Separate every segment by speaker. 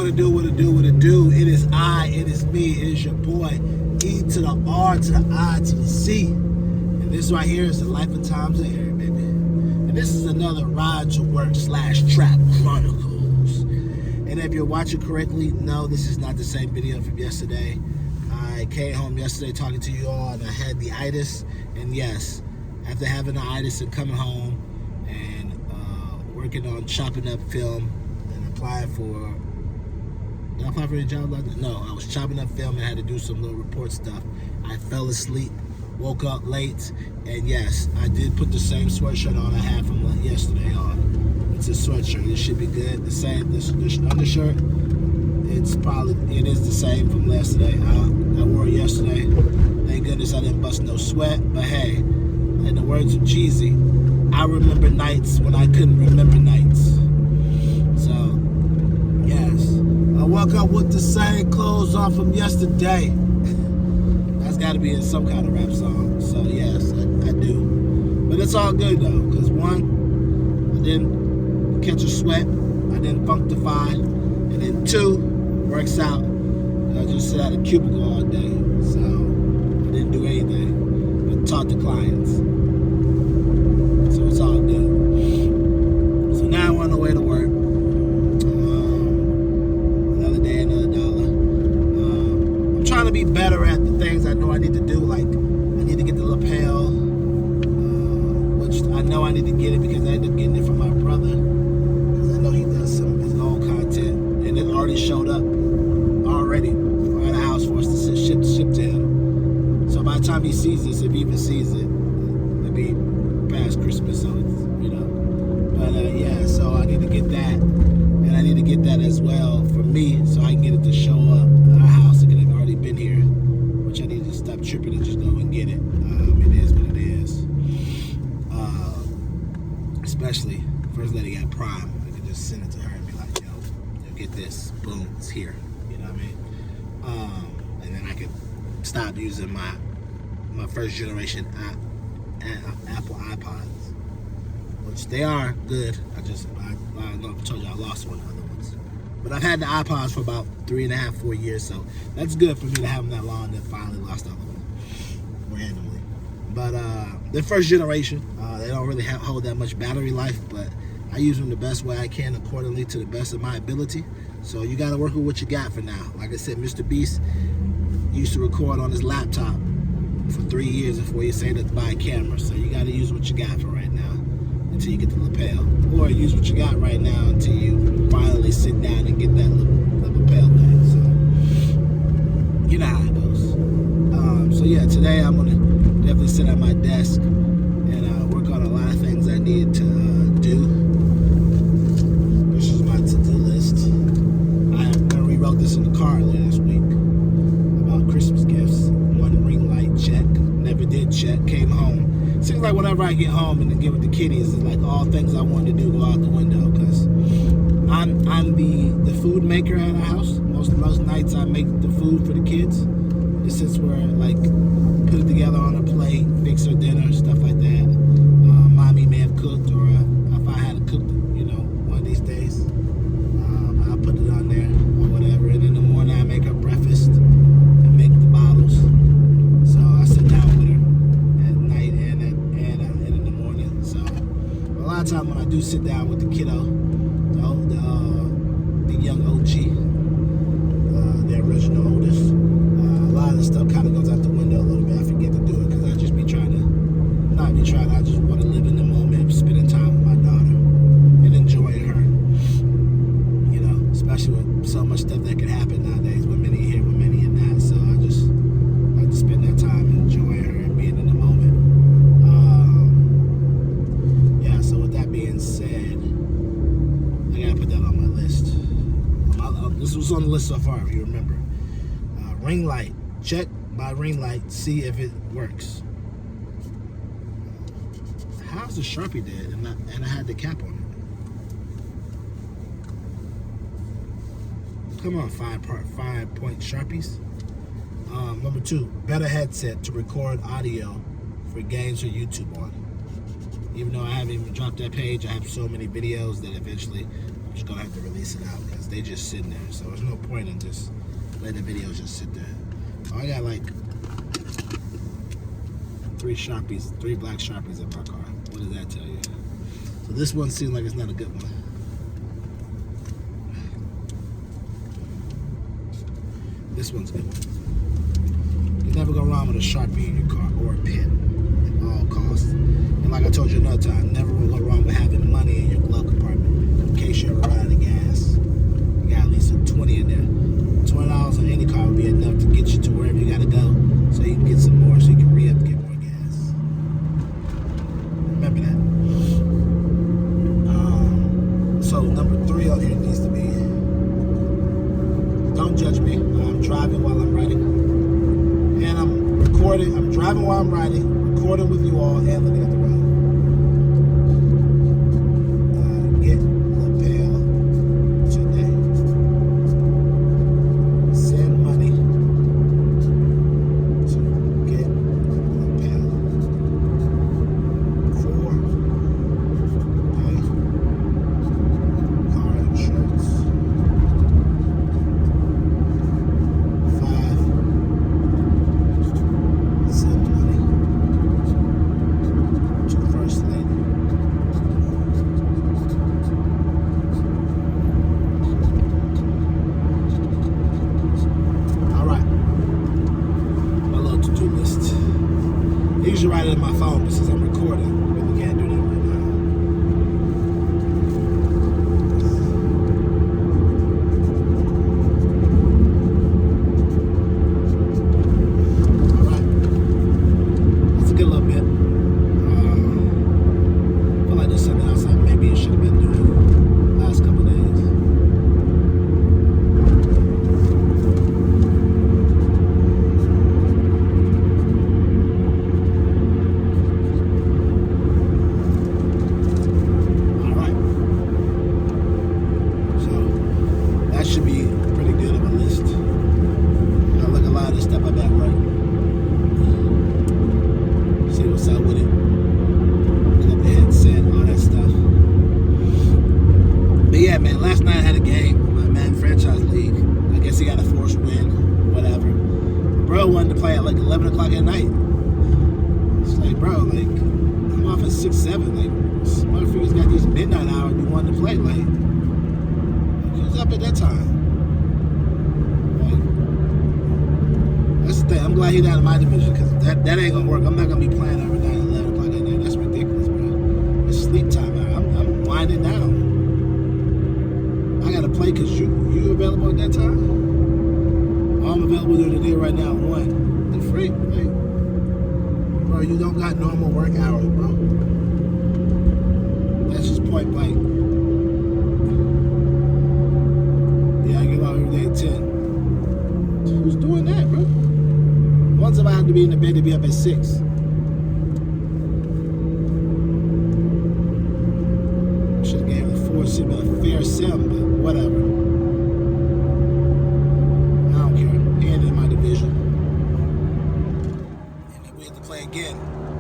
Speaker 1: it do, what it do, what it do. It is I, it is me, it is your boy. E to the R to the I to the C. And this right here is the Life and Times of Harry, baby. And this is another Ride to Work / Trap Chronicles. And if you're watching correctly, no, this is not the same video from yesterday. I came home yesterday talking to you all and I had the itis. And yes, after having the itis and coming home and working on chopping up film and applying for, did I apply for any job like that? No, I was chopping up film and had to do some little report stuff. I fell asleep, woke up late, and yes, I did put the same sweatshirt on I had from yesterday on. It's a sweatshirt, it should be good. The same, this undershirt, it is the same from yesterday. I wore it yesterday. Thank goodness I didn't bust no sweat, but hey, in the words of Jeezy, I remember nights when I couldn't remember nights. So, yes. I woke up with the same clothes on from yesterday. That's got to be in some kind of rap song. So, yes, I do. But it's all good, though, because one, I didn't catch a sweat. I didn't functify. And then two, works out. I just sit at a cubicle all day. So, I didn't do anything but talk to clients. So it's all good. So now I'm on the way to work. Another day, another dollar. I'm trying to be better at the things I know I need to do. Like, I need to get the lapel, which I know I need to get it because I ended up getting it from my brother. Because I know he does some of his own content. And it already showed up already at the house for us to ship to him. So by the time he sees this, if he even sees it, it'll be past Christmas, so it's, you know. But yeah, so I need to get that, and I need to get that as well for me, so I can get it to show up at our house. It could have already been here, which I need to stop tripping and just go and get it. It is what it is. Especially first lady got Prime, I could just send it to her and be like, yo, get this, boom, it's here. You know what I mean? And then I could stop using my first generation Apple iPods, which they are good. I don't know if I told you I lost one of the other ones, but I've had the iPods for about 3.5, 4 years, so that's good for me to have them that long. Then finally lost the other one randomly. But the first generation, they don't really hold that much battery life, but I use them the best way I can accordingly to the best of my ability. So you got to work with what you got for now. Like I said, Mr. Beast used to record on his laptop for 3 years before you say to buy a camera. So you got to use what you got for right now until you get the lapel, or use what you got right now until you finally sit down and get that lapel thing. So you know how it goes. So yeah, today I'm gonna definitely sit at my desk and work on a lot of things I need to do. This is my to-do list. I rewrote this in the car earlier this week about Christmas gifts. One ring light check, never did check, came home. Seems like whenever I get home and get with the kiddies, it's like all things I wanted to do go out the window, because I'm the food maker at the house. Most nights I make the food for the kids. This is where like put it together on a plate, fix her dinner, stuff like that. Mommy may have cooked, or if I had to cook, you know, one of these days, I'll put it on there or whatever. And in the morning I make her breakfast and make the bottles. So I sit down with her at night and in the morning. So a lot of times when I do sit down with the kiddo, the young OG, the original oldest, a lot of the stuff kind of goes out the window a little bit. I forget to do it because I just be trying to, I just want to live in the moment, spending time with my daughter and enjoying her. You know, especially with so much stuff that can happen nowadays, with many here, with many in that. So I just like to spend that time enjoying her and being in the moment. Yeah, so with that being said, I gotta put that on my list. This was on the list so far, if you remember. Ring light, check my ring light, see if it works. How's the Sharpie dead and I had the cap on it? Come on, 5-point Sharpies. Number 2, better headset to record audio for games or YouTube on. Even though I haven't even dropped that page, I have so many videos that eventually I'm just gonna have to release it out because they just sitting there. So there's no point in just letting the videos just sit there. So I got like 3 black Sharpies in my car. What does that tell you? So this one seems like it's not a good one. This one's a good one. You never go wrong with a Sharpie in your car or a pen at all costs. And like I told you another time, never will go wrong with having money in your glove compartment in case you ever run out of gas. You got at least a 20 in there. $20 on any car would be enough to get you to wherever you gotta go, so you can get some more, so you can re-up to get more gas. Remember that. So number 3 on here needs to be, don't judge me. I'm driving while I'm writing. And I'm recording. I'm driving while I'm writing, recording with you all, and looking at the road. Get lapel today. Send money to get lapel for pay car insurance. 5, send money to First Lady. All right, my little to-do list. I usually write it in my phone, but since I'm recording, I really can't do that right now. All right, that's a good little bit. I feel like there's something else that maybe I should have been doing the last couple of days. All right, so that should be pretty good of a list. I look a lot of this stuff up at work. See what's up with it. Look up the headset, all that stuff. But yeah, man, last night I had a game, my man franchise league. I guess he got a forced win, whatever. Bro wanted to play at like 11 o'clock at night. It's like, bro, like, I'm off at 6, 7. Like, this motherfuckers got these midnight hours we wanted to play. Like, who's up at that time? Like, that's the thing. I'm glad he's out of my division because that ain't gonna work. I'm not gonna be playing every night at 11 o'clock at night. That's ridiculous, bro. It's sleep time now. I'm winding down. I gotta play because you available at that time? I'm available during the day right now. 1, the freak, like, bro, you don't got normal work hours, bro. That's just point blank. Yeah, I get out every day at 10. Who's doing that, bro? Once if I have to be in the bed to be up at 6. Should have gave the 4 sim a fair sim, but whatever. I don't care. He ain't in my division. And if we have to play again,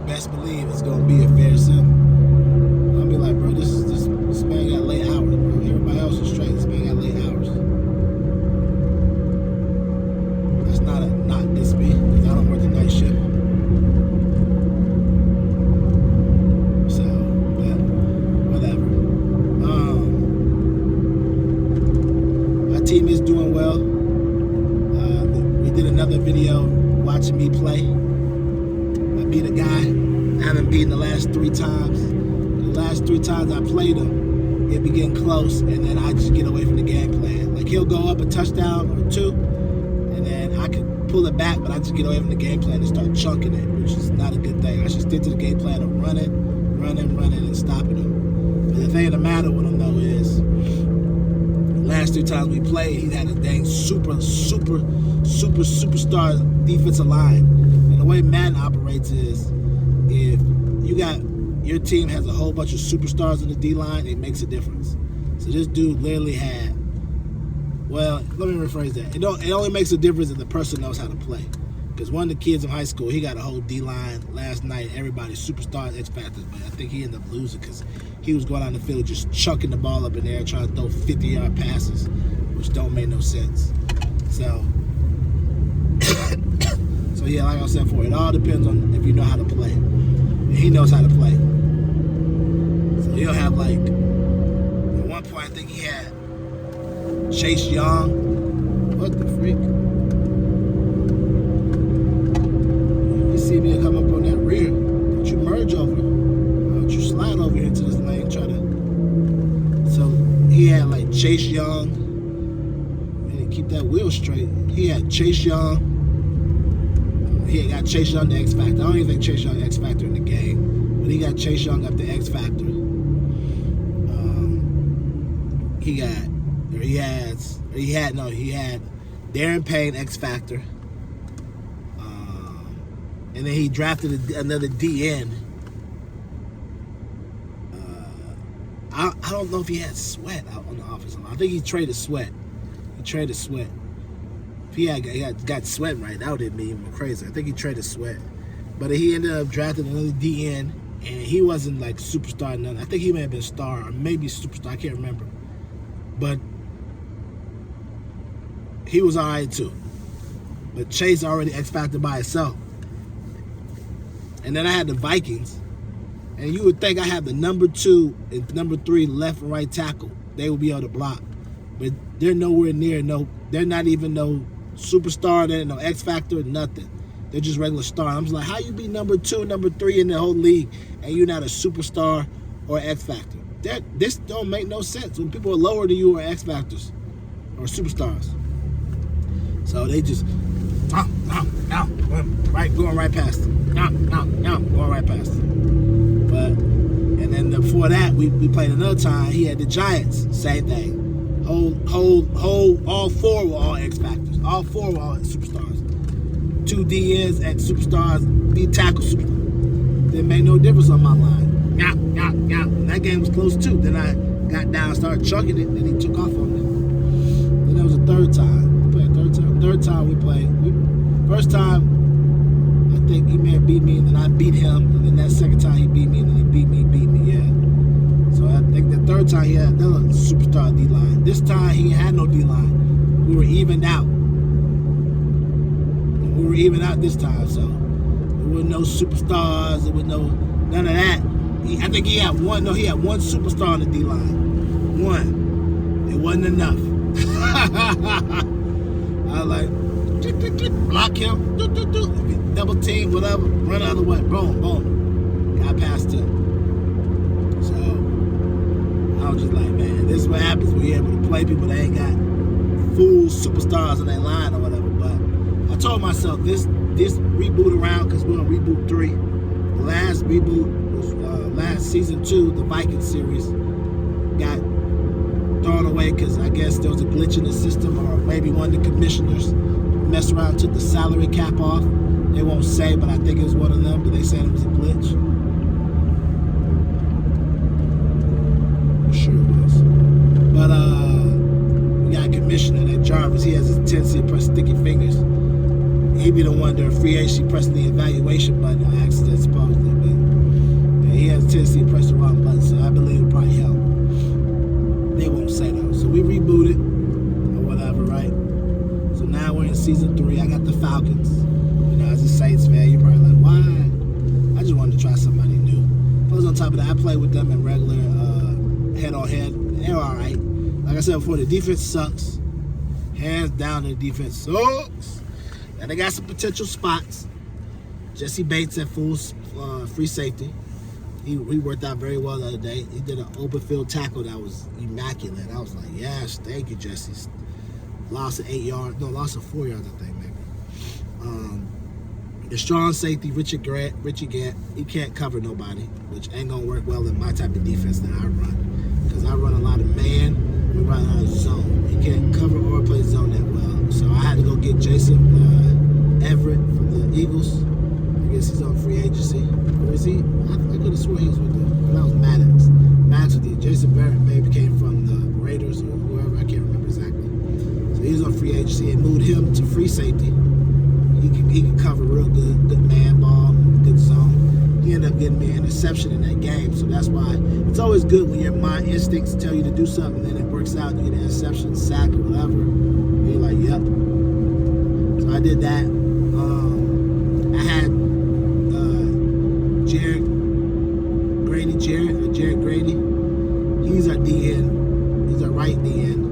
Speaker 1: best believe it's gonna be a fair sim. I'll be like, bro, this man got late hours, bro. Everybody else is straight. This man got late hours. That's not a not this me, because I don't work the night shift. So, yeah, whatever. My team is doing well. We did another video watching me play. I beat a guy I haven't beaten the last 3 times. The last 3 times I played him, it be getting close, and then I just get away from the game plan. Like, he'll go up a touchdown or 2, and then I could pull it back, but I just get away from the game plan and start chunking it, which is not a good thing. I should stick to the game plan of running, and stopping him. But the thing of the matter with him, though, is last 2 times we played, he had a dang superstar defensive line. And the way Madden operates is, if you got your team has a whole bunch of superstars in the D-line, it makes a difference. So this dude literally had, well, let me rephrase that. It only makes a difference if the person knows how to play. Because one of the kids in high school, he got a whole D-line last night. Everybody's superstar X Factors, but I think he ended up losing because he was going out in the field just chucking the ball up in there, trying to throw 50-yard passes, which don't make no sense. So, yeah, like I said before, it all depends on if you know how to play. And he knows how to play. So he'll have, like, at one point I think he had Chase Young. What the freak? You see me come up on that rear. Don't you merge over. Don't you slide over into this lane, try to. So he had like Chase Young. And keep that wheel straight. He had Chase Young. He got Chase Young the X Factor. I don't even think Chase Young X Factor in the game, but he got Chase Young up the X Factor. He had Darren Payne X Factor, and then he drafted another DN. I don't know if he had Sweat out on the offensive line. I think he traded Sweat. If he had got Sweat right, that would have been even crazy. I think he traded Sweat. But he ended up drafting another DN, and he wasn't like superstar or nothing. I think he may have been star or maybe superstar. I can't remember. But he was all right too. But Chase already X Factor by itself. And then I had the Vikings. And you would think I have the number 2 and number 3 left and right tackle. They will be able to block. But they're nowhere near they're not even no superstar, they're no X Factor, nothing. They're just regular star. I'm just like, how you be number 2, number 3 in the whole league and you're not a superstar or X Factor? This don't make no sense. When people are lower than you are X Factors or superstars. So they just going right past them. Going right past them. But and then before that we played another time. He had the Giants, same thing. All 4 were all X Factors. All 4 were all superstars. 2 DNs at superstars, D tackle superstars. Didn't make no difference on my line. And that game was close too. Then I got down, started chucking it, and he took off on me. Then there was a third time. We played third time we played. First time, I think he may have beat me, and then I beat him, and then that second time he beat me, and then he beat me, yeah. So I think the third time he had another superstar D-line. This time he had no D-line. We were evened out. And we were even out this time, so there were no superstars, there was none of that. I think he had one superstar on the D-line. One. It wasn't enough. I was like, block him, double team, whatever, run the other way, boom. Got past him. So I was just like, man, this is what happens when you're able to play people that ain't got full superstars on their line or whatever. But I told myself this reboot around, because we're on reboot 3. The last reboot was last season 2, the Vikings series got thrown away because I guess there was a glitch in the system, or maybe one of the commissioners messed around and took the salary cap off. They won't say, but I think it was one of them, but they said it was a glitch. I'm sure it was. But we got a commissioner, that Jarvis. He has a tendency to press sticky fingers. He be the one during free agency pressing the evaluation button on accident, supposedly. But he has a tendency to press the wrong button, so I believe it'll probably help. They won't say though. So we rebooted or whatever, right? So now we're in season 3. I got the Falcons. You know, as a Saints fan, you're probably like, why? I just wanted to try somebody new. Plus, on top of that, I played with them in regular head-on-head. They're all right. Like I said before, the defense sucks. Hands down, the defense sucks. And they got some potential spots. Jesse Bates at full free safety. He worked out very well the other day. He did an open field tackle that was immaculate. I was like, yes, thank you, Jesse. Lost of 4 yards, I think, maybe. The strong safety, Richie Gant, he can't cover nobody, which ain't gonna work well in my type of defense that I run. Because I run a lot of man, we run a lot of zone. He can't cover or play zone that well. So I had to go get Jason Everett from the Eagles. I guess he's on free agency. Or is he? I could have sworn he was with them. But that was Maddox. With the Jason Barrett maybe came from the Raiders or whoever. I can't remember exactly. So he was on free agency and moved him to free safety. He can cover up getting me an interception in that game. So that's why it's always good when your mind instincts tell you to do something and then it works out and you get an interception, sack, or whatever. And you're like, yep. So I did that. I had Jared Grady. He's our DN. He's our right DN.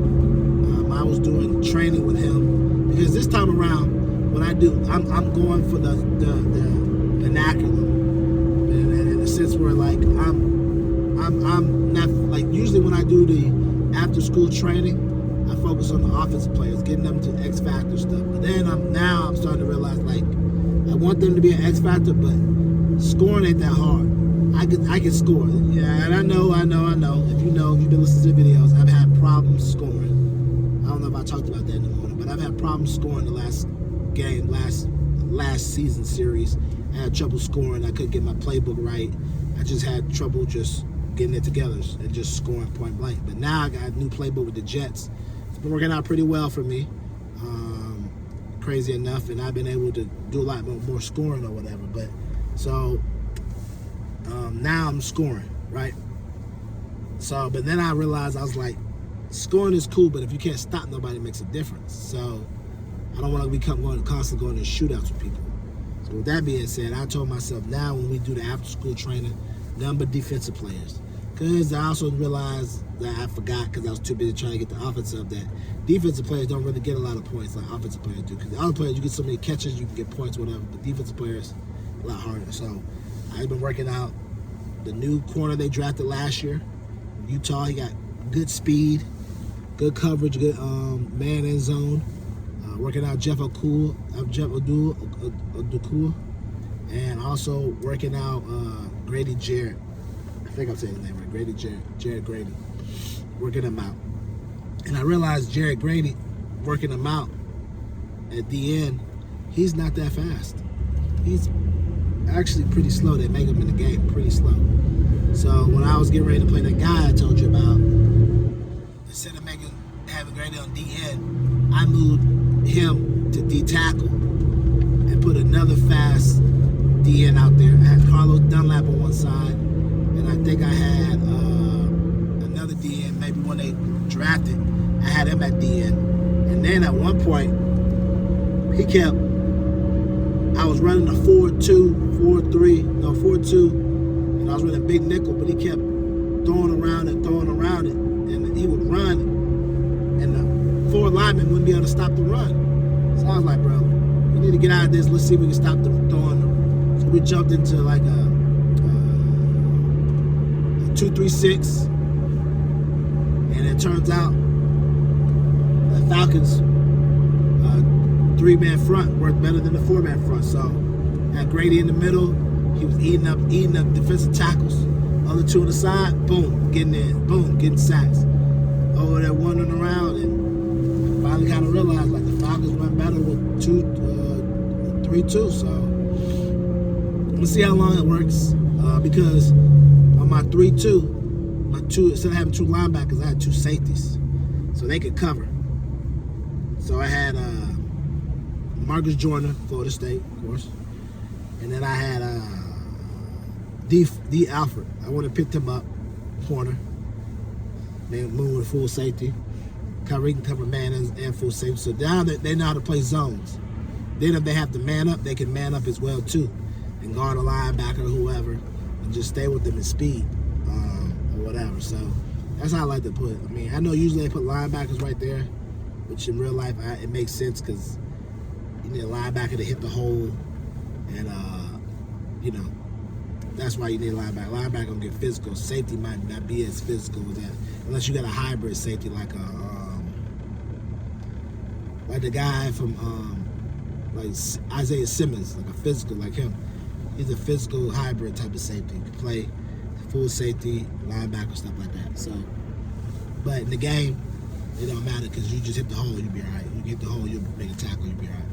Speaker 1: I was doing training with him because this time around, when I do, I'm going for the vernacular, in the sense where like I'm not like usually when I do the after school training, I focus on the offensive players, getting them to X Factor stuff. But then I'm starting to realize like I want them to be an X Factor, but scoring ain't that hard. I can score. Yeah, and I know. If you've been listening to videos, I've had problems scoring. I don't know if I talked about that in the morning, but I've had problems scoring the last game, last season series. I had trouble scoring. I couldn't get my playbook right. I just had trouble just getting it together and just scoring point blank. But now I got a new playbook with the Jets. It's been working out pretty well for me. Crazy enough, and I've been able to do a lot more scoring or whatever. But so now I'm scoring, right? So, but then I realized I was like, scoring is cool, but if you can't stop nobody, it makes a difference. So I don't want to become constantly going to shootouts with people. So with that being said, I told myself now when we do the after school training, none but defensive players. Because I also realized that I forgot because I was too busy trying to get the offensive that defensive players don't really get a lot of points like offensive players do. Because the other players, you get so many catches, you can get points, whatever. But defensive players, a lot harder. So I've been working out the new corner they drafted last year, Utah. He got good speed, good coverage, good man in zone. Working out Jeff Okul, and also working out Grady Jarrett. I think I'm saying his name right. Jared Grady. Working him out. And I realized Jared Grady, working him out at the end, he's not that fast. He's actually pretty slow. They make him in the game pretty slow. So when I was getting ready to play that guy I told you about, instead of having Grady on DN, I moved him to D tackle and put another fast DN out there. I had Carlos Dunlap on one side, and I think I had another DN, maybe when they drafted, I had him at DN. And then at one point, I was running a 4-2, 4-2, and I was running big nickel, but he kept throwing around it, and he would run, and the forward lineman wouldn't be able to stop the run. So I was like, bro, we need to get out of this. Let's see if we can stop the throwing. So we jumped into like a 2-3-6, and it turns out the Falcons 3-man front worked better than the 4-man front. So had Grady in the middle, he was eating up defensive tackles. Other two on the side, boom, getting in, boom, getting sacks. Over there wandering around, and I finally kind of realized like the Falcons went better with 3-2. So we'll see how long it works. Because on my 3-2, instead of having 2 linebackers, I had 2 safeties, so they could cover. So I had Marcus Joyner, Florida State, of course, and then I had D. Alfred. I would have picked him up, corner. They move with full safety. He can cover man and full safety. So now they know how to play zones. Then if they have to man up, they can man up as well too, and guard a linebacker or whoever, and just stay with them in speed or whatever. So that's how I like to put it. I mean, I know usually they put linebackers right there, which in real life it makes sense because you need a linebacker to hit the hole, and that's why you need a linebacker. Linebacker gonna get physical. Safety might not be as physical as that, unless you got a hybrid safety like the guy from like Isaiah Simmons, like a physical like him. He's a physical hybrid type of safety. He can play full safety, linebacker, stuff like that. So, but in the game, it don't matter because you just hit the hole, you'll be all right. You hit the hole, you'll make a tackle, you'll be all right.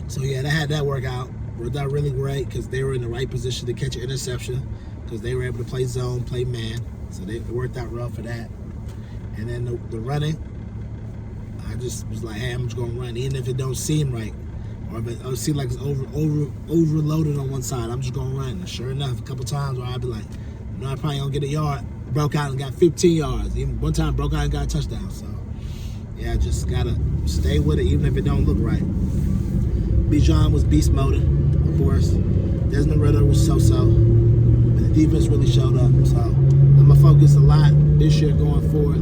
Speaker 1: So yeah, they had that worked out really great because they were in the right position to catch an interception because they were able to play zone, play man. So it worked out well for that. And then the running, I just was like, hey, I'm just going to run. Even if it don't seem right or if it seems like it's overloaded on one side, I'm just gonna run. And sure enough, a couple times where I'd be like, no, I probably don't get a yard. Broke out and got 15 yards. Even one time broke out and got a touchdown. So yeah, just gotta stay with it even if it don't look right. Bijan was beast mode, of course. Desmond Ritter was so-so. But the defense really showed up. So I'm gonna focus a lot this year going forward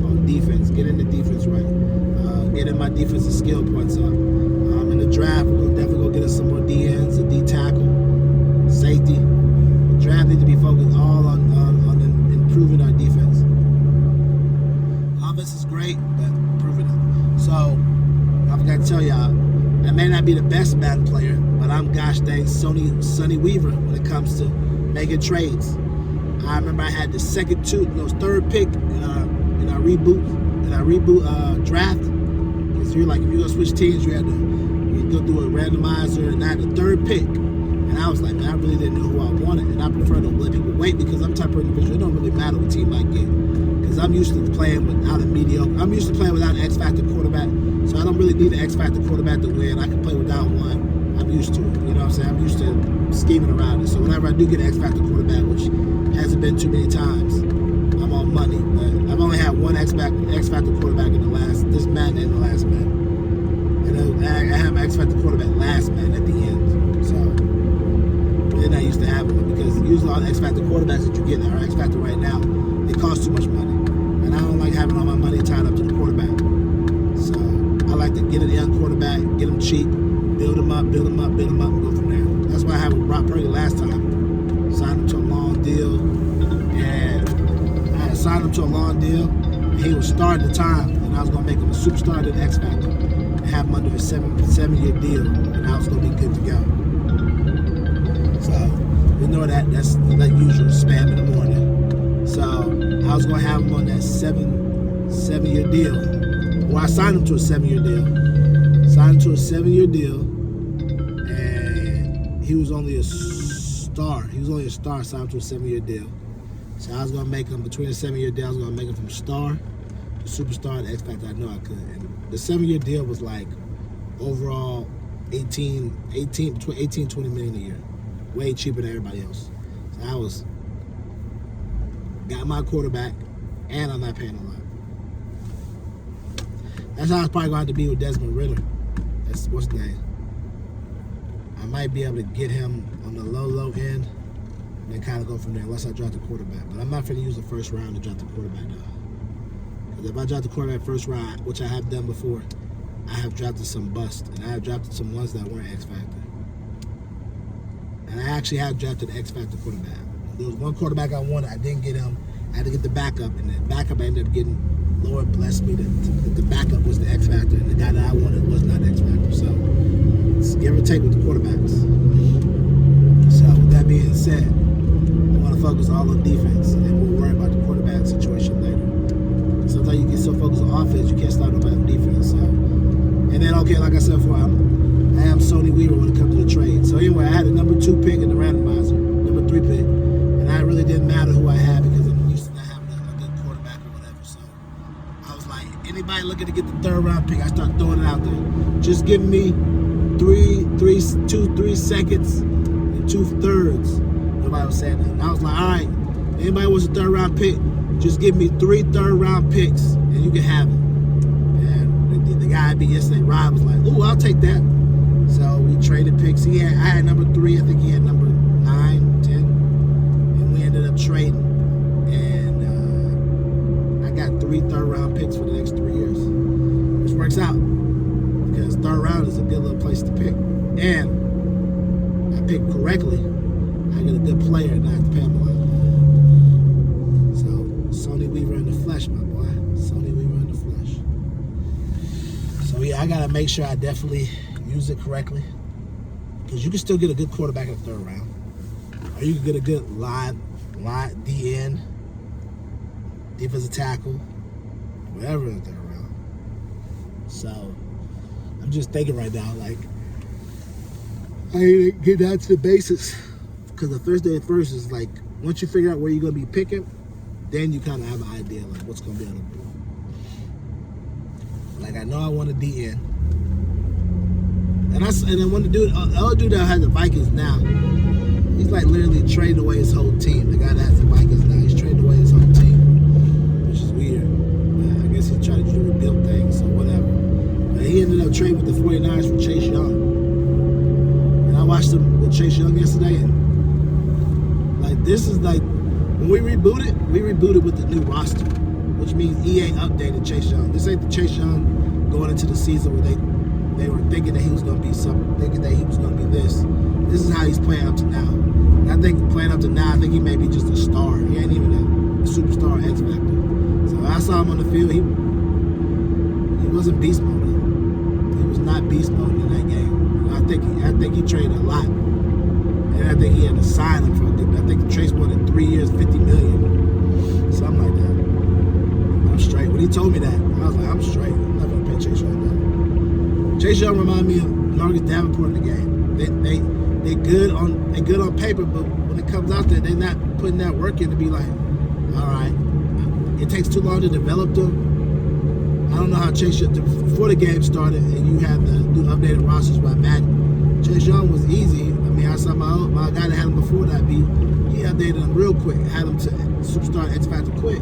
Speaker 1: on defense, getting the defense right, getting my defensive skill points up. In the draft, we're gonna definitely go get us some more DNs, a D tackle, safety. The draft needs to be focused all on improving our defense. Offense is great, but improving it. So I forgot to tell y'all, I may not be the best Madden player, but I'm gosh dang Sonny Weaver when it comes to making trades. I remember I had the third pick in our reboot draft. Because you're like, if you're gonna switch teams, you go through a randomizer, and I had the third pick. And I was like, man, I really didn't know who I wanted, and I prefer to let people wait because I'm the type of individual, it don't really matter what team I get. Because I'm used to playing without a mediocre, I'm used to playing without an X-Factor quarterback, so I don't really need an X-Factor quarterback to win. I can play without one. I'm used to it, you know what I'm saying? I'm used to scheming around it. So whenever I do get an X-Factor quarterback, which hasn't been too many times, I'm on money. But I've only had one X-Factor quarterback in this Madden and the last Madden. And I have an X-Factor quarterback last Madden at the end. So they're not used to having them because usually all the X-Factor quarterbacks that you get that are X-Factor right now, they cost too much money. And I don't like having all my money tied up to the quarterback. So I like to get a young quarterback, get him cheap, build him up, and go from there. That's why I had with Brock Purdy last time. Signed him to a long deal. And I had signed him to a long deal. And he was starting the time. And I was going to make him a superstar to the X-Factor. And have him under a seven-year deal. And I was going to be good to go. So, you know that's like usual, spam in the morning. So, I was going to have him on that seven-year deal. Well, I signed him to a 7-year deal. Signed him to a 7-year deal. And he was only a star. Signed him to a 7-year deal. So, I was going to make him, between the 7-year deal, I was going to make him from star to superstar to X Factor. I know I could. And the 7-year deal was like overall between 18 and 20 million a year. Way cheaper than everybody else. So got my quarterback, and I'm not paying a lot. That's how it's probably going to have to be with Desmond Ritter. That's what's his name. I might be able to get him on the low end, and then kind of go from there, unless I draft the quarterback. But I'm not going to use the first round to draft the quarterback, though. Because if I draft the quarterback first round, which I have done before, I have drafted some bust, and I have drafted some ones that weren't X Factor. And I actually have drafted the X Factor quarterback. There was one quarterback I wanted. I didn't get him. I had to get the backup. And the backup I ended up getting, Lord bless me, the backup was the X Factor. And the guy that I wanted was not X Factor. So it's give or take with the quarterbacks. So with that being said, I want to focus all on defense. And then we'll worry about the quarterback situation later. Sometimes you get so focused on offense, you can't stop nobody on defense. So, and then, okay, like I said before, I am Sonny Weaver when it comes to the trade. So anyway, I had the number 2 pick in the randomizer, number 3 pick, and it really didn't matter who I had because I'm used to not having a good quarterback or whatever. So I was like, anybody looking to get the 3rd round pick, I start throwing it out there. Just give me 3 seconds and 2 thirds. Nobody was saying that. And I was like, all right, anybody wants a 3rd round pick, just give me 3 3rd round picks and you can have it. And the guy I beat yesterday, Rob, was like, ooh, I'll take that. So we traded picks. I had number 3. I think he had number 9, 10. And we ended up trading. And I got 3 3rd round picks for the next 3 years. Which works out. Because 3rd round is a good little place to pick. And I picked correctly. I get a good player and I have to pay him a lot. So Sonny Weaver in the flesh, my boy. Sonny Weaver in the flesh. So yeah, I got to make sure I definitely use it correctly, because you can still get a good quarterback in the 3rd round, or you can get a good line DN, defensive tackle, whatever in the 3rd round. So I'm just thinking right now, like, I need to get down to the basics, because the Thursday at first is like, once you figure out where you're gonna be picking, then you kind of have an idea like what's gonna be on the board. Like, I know I want a DN. And then when the other dude that has the Vikings now, he's like literally traded away his whole team. The guy that has the Vikings now, he's traded away his whole team, which is weird. I guess he's trying to do the rebuild thing, so whatever. But he ended up trading with the 49ers for Chase Young. And I watched him with Chase Young yesterday, and like this is like when we rebooted with the new roster, which means EA updated Chase Young. This ain't the Chase Young going into the season where they were thinking that he was going to be something, thinking that he was going to be this. This is how he's playing up to now. And I think playing up to now, I think he may be just a star. He ain't even a superstar X Factor. So I saw him on the field. He wasn't beast mode. He was not beast mode in that game. I think he traded a lot. And I think he had to sign him for a good. I think the trade's more than 3 years, $50 million. Something like that. I'm straight. When he told me that, I was like, I'm straight. I'm not going to pay Chase Young that. Chase Young remind me of Marcus Davenport in the game. They good on paper, but when it comes out there, they're not putting that work in to be like, all right, it takes too long to develop them. I don't know how Chase Young, before the game started and you had the new updated rosters by Madden, Chase Young was easy. I mean, I saw my guy that had him before that he updated him real quick, had him to superstar X Factor quick.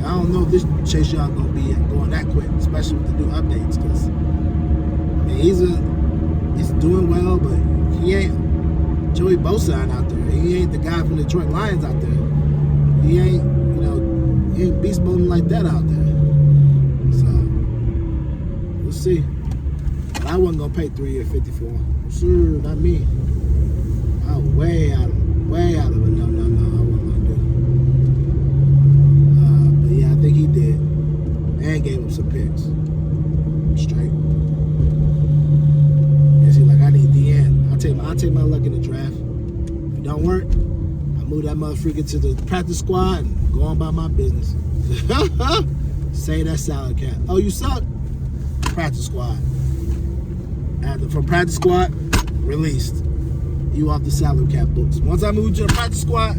Speaker 1: I don't know if this Chase Young gonna be going that quick, especially with the new updates, because I mean he's doing well, but he ain't Joey Bosa out there. He ain't the guy from the Detroit Lions out there. He ain't beast moding like that out there. So we'll see. But I wasn't gonna pay 3 years 54. Sure, not me. I was way out of it. No, I wasn't gonna do it. But yeah, I think he did. And gave him some picks. Straight. He's like, I need DN. I'll take my luck in the draft. If it don't work, I move that motherfucker to the practice squad and go on by my business. Say that salad cap. Oh, you suck? Practice squad. From practice squad, released. You off the salary cap books. Once I move to the practice squad,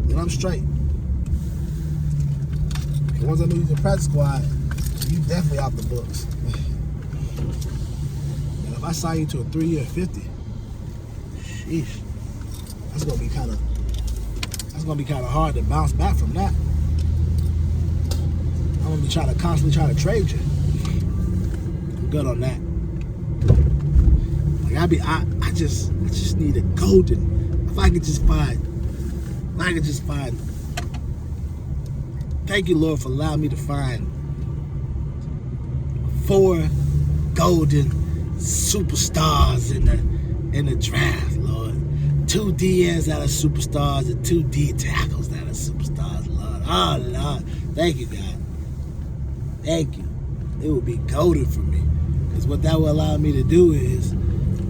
Speaker 1: then I'm straight. And once I move to the practice squad, you definitely off the books. And if I sign you to a 3-year 50, sheesh, that's gonna be kind of hard to bounce back from that. I'm gonna be constantly trying to trade you. I'm good on that. Like I just need a golden. If I could just find. Thank you, Lord, for allowing me to find 4 golden superstars in the draft, Lord. 2 DNs that are superstars and 2 D tackles that are superstars, Lord. Oh, Lord. Thank you, God. Thank you. It would be golden for me. Because what that will allow me to do is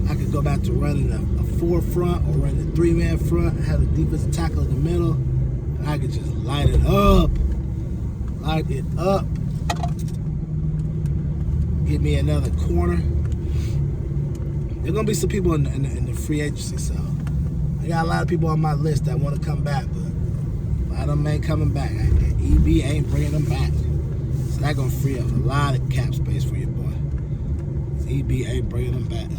Speaker 1: I could go back to running a 4 front or running a 3-man front, have a defensive tackle in the middle, and I could just light it up. Light it up. Get me another corner. There's going to be some people in the free agency, so I got a lot of people on my list that want to come back, but a lot of them ain't coming back. EB ain't bringing them back. So that's going to free up a lot of cap space for your boy. EB ain't bringing them back.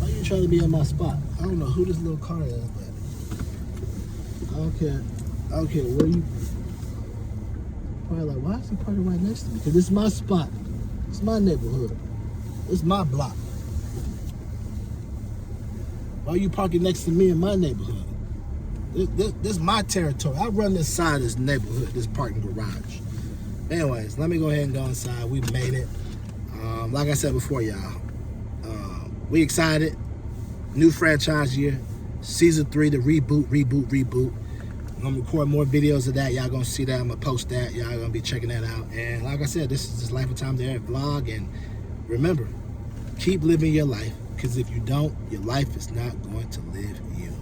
Speaker 1: Why are you trying to be in my spot? I don't know who this little car is, but I don't care where you. Probably like, why is he parking right next to me? Because this is my spot. It's my neighborhood. It's my block. Why are you parking next to me in my neighborhood? This is my territory. I run this side of this neighborhood, this parking garage. Anyways, let me go ahead and go inside. We made it. Like I said before, y'all, we excited. New franchise year, season 3, the reboot. I'm gonna record more videos of that. Y'all gonna see that. I'm gonna post that. Y'all gonna be checking that out. And like I said, this is just Life and Times of Eric vlog. And remember, keep living your life, because if you don't, your life is not going to live you.